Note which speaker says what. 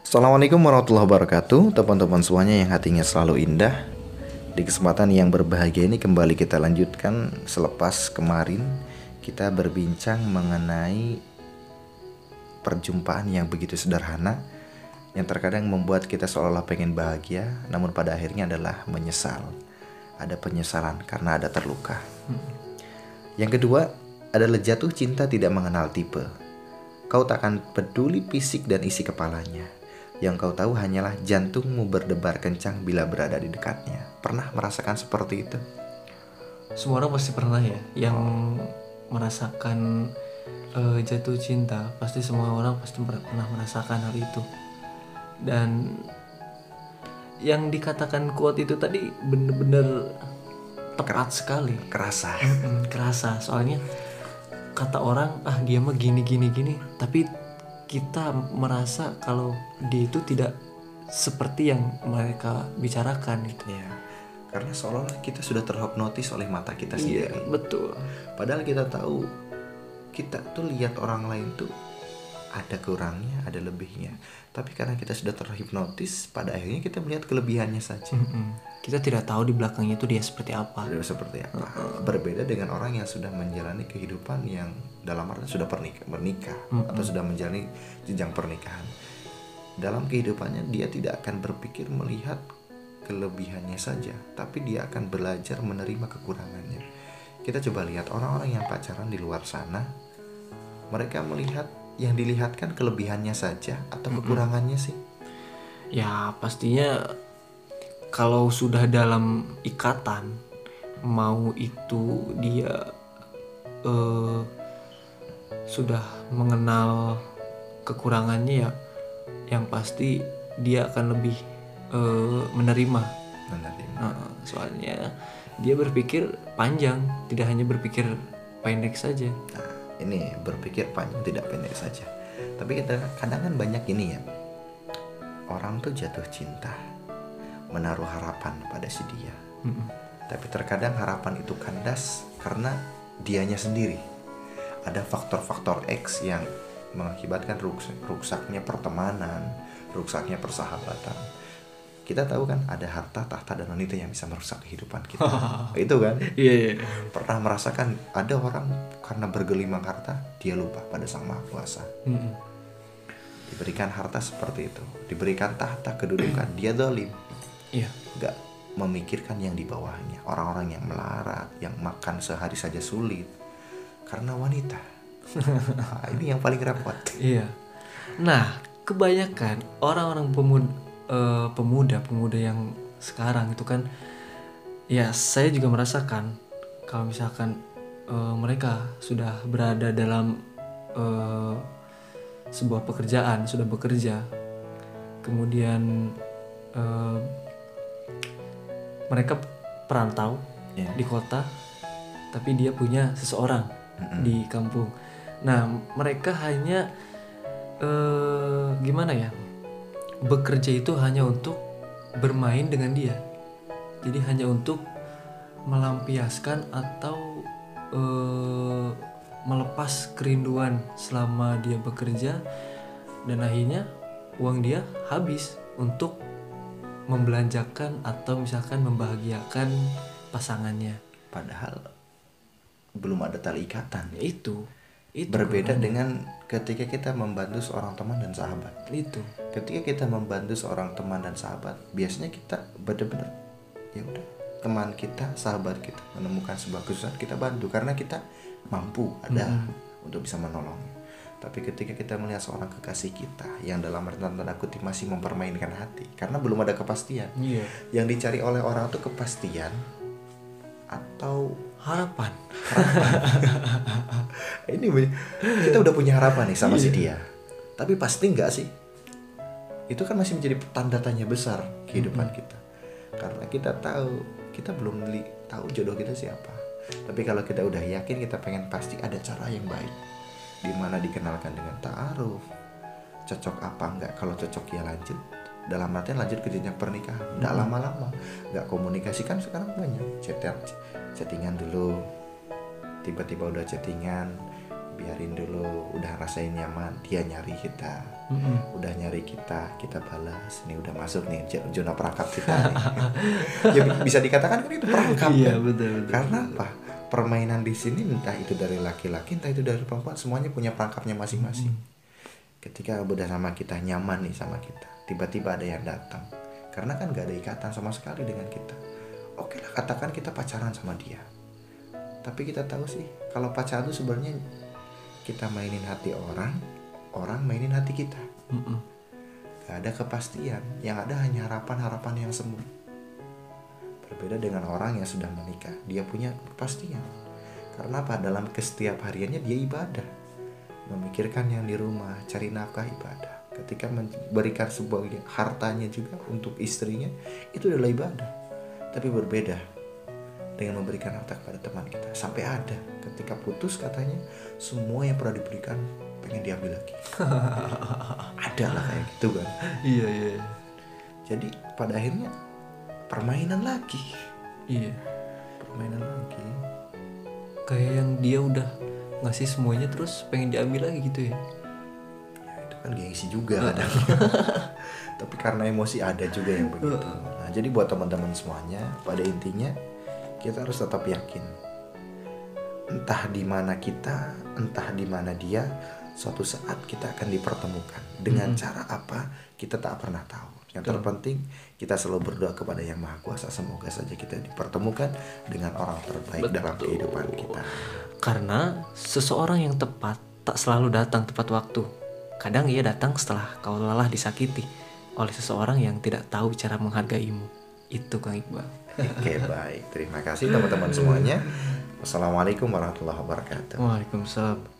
Speaker 1: Assalamualaikum warahmatullahi wabarakatuh, teman-teman semuanya yang hatinya selalu indah. Di kesempatan yang berbahagia ini kembali kita lanjutkan selepas kemarin kita berbincang mengenai perjumpaan yang begitu sederhana yang terkadang membuat kita seolah-olah pengen bahagia, namun pada akhirnya adalah menyesal. Ada penyesalan karena ada terluka. Yang kedua adalah jatuh cinta tidak mengenal tipe. Kau takkan peduli fisik dan isi kepalanya. Yang kau tahu hanyalah jantungmu berdebar kencang bila berada di dekatnya. Pernah merasakan seperti itu?
Speaker 2: Semua orang pasti pernah ya yang merasakan jatuh cinta. Pasti semua orang pasti pernah merasakan hal itu. Dan yang dikatakan quote itu tadi bener-bener tepat sekali.
Speaker 1: Kerasa.
Speaker 2: Kerasa. Soalnya kata orang dia mah gini, tapi kita merasa kalau dia itu tidak seperti yang mereka bicarakan gitu.
Speaker 1: Ya, karena seolah-olah kita sudah terhipnotis oleh mata kita
Speaker 2: Iya,
Speaker 1: sendiri.
Speaker 2: betul.
Speaker 1: Padahal kita tahu, kita tuh lihat orang lain tuh ada kurangnya, ada lebihnya. Tapi karena kita sudah terhipnotis, pada akhirnya kita melihat kelebihannya saja.
Speaker 2: Kita tidak tahu di belakangnya itu dia seperti apa.
Speaker 1: Seperti apa? Berbeda dengan orang yang sudah menjalani kehidupan yang dalam arti sudah menikah atau sudah menjalani jenjang pernikahan. Dalam kehidupannya dia tidak akan berpikir melihat kelebihannya saja, tapi dia akan belajar menerima kekurangannya. Kita coba lihat orang-orang yang pacaran di luar sana, mereka melihat yang dilihatkan kelebihannya saja atau kekurangannya sih?
Speaker 2: Ya pastinya kalau sudah dalam ikatan, mau itu dia sudah mengenal kekurangannya, ya yang pasti dia akan lebih menerima. Soalnya dia berpikir panjang, tidak hanya berpikir pendek saja.
Speaker 1: Nah, ini berpikir panjang tidak pendek saja. Tapi kadang kan banyak ini ya, orang tuh jatuh cinta, menaruh harapan pada si dia. Tapi terkadang harapan itu kandas karena dianya sendiri. Ada faktor-faktor X yang mengakibatkan rusaknya pertemanan, rusaknya persahabatan. Kita tahu kan ada harta, tahta, dan wanita yang bisa merusak kehidupan kita. Itu kan?
Speaker 2: Iya.
Speaker 1: Pernah merasakan ada orang karena bergelimang harta, dia lupa pada Sang Maha Kuasa. Diberikan harta seperti itu, diberikan tahta, kedudukan, dia zalim.
Speaker 2: Iya.
Speaker 1: Gak memikirkan yang di bawahnya, orang-orang yang melarat, yang makan sehari saja sulit karena wanita. Nah, ini yang paling repot.
Speaker 2: Iya. Nah, kebanyakan orang-orang pemuda yang sekarang itu kan, ya saya juga merasakan kalau misalkan mereka sudah berada dalam sebuah pekerjaan, sudah bekerja, kemudian mereka perantau di kota, tapi dia punya seseorang di kampung. Nah, mereka hanya gimana ya? Bekerja itu hanya untuk bermain dengan dia. Jadi hanya untuk melampiaskan atau melepas kerinduan selama dia bekerja, dan akhirnya uang dia habis untuk membelanjakan atau misalkan membahagiakan pasangannya.
Speaker 1: Padahal belum ada tali ikatan.
Speaker 2: Itu
Speaker 1: berbeda dengan ketika kita membantu seorang teman dan sahabat. Ketika kita membantu seorang teman dan sahabat, biasanya kita benar-benar ya udah, teman kita, sahabat kita menemukan sebuah kesusahan, kita bantu karena kita mampu ada untuk bisa menolong. Tapi ketika kita melihat seorang kekasih kita yang dalam arti tanda kutip masih mempermainkan hati karena belum ada kepastian. Yang dicari oleh orang itu kepastian atau
Speaker 2: harapan.
Speaker 1: Ini kita udah punya harapan nih sama si dia, tapi pasti nggak sih? Itu kan masih menjadi tanda tanya besar kehidupan kita, karena kita tahu kita belum tahu jodoh kita siapa. Tapi kalau kita udah yakin, kita pengen pasti ada cara yang baik, dimana dikenalkan dengan ta'aruf, cocok apa enggak. Kalau cocok ya lanjut, dalam artian lanjut ke jenjang pernikahan. Nggak lama-lama, nggak komunikasi kan sekarang banyak chattingan dulu, tiba-tiba udah chattingan, biarin dulu, udah rasain nyaman, dia nyari kita, udah nyari kita balas, ini udah masuk nih zona perangkap kita nih. Ya bisa dikatakan kan itu perangkap
Speaker 2: Iya,
Speaker 1: kan?
Speaker 2: betul.
Speaker 1: Karena apa? Permainan di sini entah itu dari laki-laki, entah itu dari perempuan, semuanya punya perangkapnya masing-masing. Ketika udah sama kita, nyaman nih sama kita, tiba-tiba ada yang datang, karena kan gak ada ikatan sama sekali dengan kita. Oke lah, katakan kita pacaran sama dia, tapi kita tahu sih kalau pacaran itu sebenarnya kita mainin hati orang, orang mainin hati kita. Gak ada kepastian, yang ada hanya harapan-harapan yang semu. Berbeda dengan orang yang sudah menikah, dia punya kepastian. Karena apa? Dalam setiap hariannya dia ibadah, memikirkan yang di rumah, cari nafkah, ibadah. Ketika memberikan sebuah hartanya juga untuk istrinya, itu adalah ibadah. Tapi berbeda dengan memberikan harta kepada teman kita. Sampai ada ketika putus katanya, semua yang pernah diberikan pengen diambil lagi. Ada lah kayak gitu kan.
Speaker 2: Iya.
Speaker 1: Jadi pada akhirnya permainan lagi.
Speaker 2: Iya.
Speaker 1: Permainan lagi.
Speaker 2: Kayak yang dia udah ngasih semuanya terus pengen diambil lagi gitu ya.
Speaker 1: Ya itu kan gengsi juga kadang. Tapi karena emosi ada juga yang begitu. Nah, jadi buat teman-teman semuanya, pada intinya kita harus tetap yakin. Entah di mana kita, entah di mana dia, suatu saat kita akan dipertemukan. Dengan cara apa, kita tak pernah tahu. Yang terpenting kita selalu berdoa kepada Yang Maha Kuasa, semoga saja kita dipertemukan dengan orang terbaik dalam kehidupan kita.
Speaker 2: Karena seseorang yang tepat tak selalu datang tepat waktu. Kadang ia datang setelah kau lelah disakiti oleh seseorang yang tidak tahu cara menghargaimu. Itu Kang Iqbal.
Speaker 1: Oke, baik. Terima kasih teman-teman semuanya. Wassalamualaikum warahmatullahi wabarakatuh.
Speaker 2: Waalaikumsalam.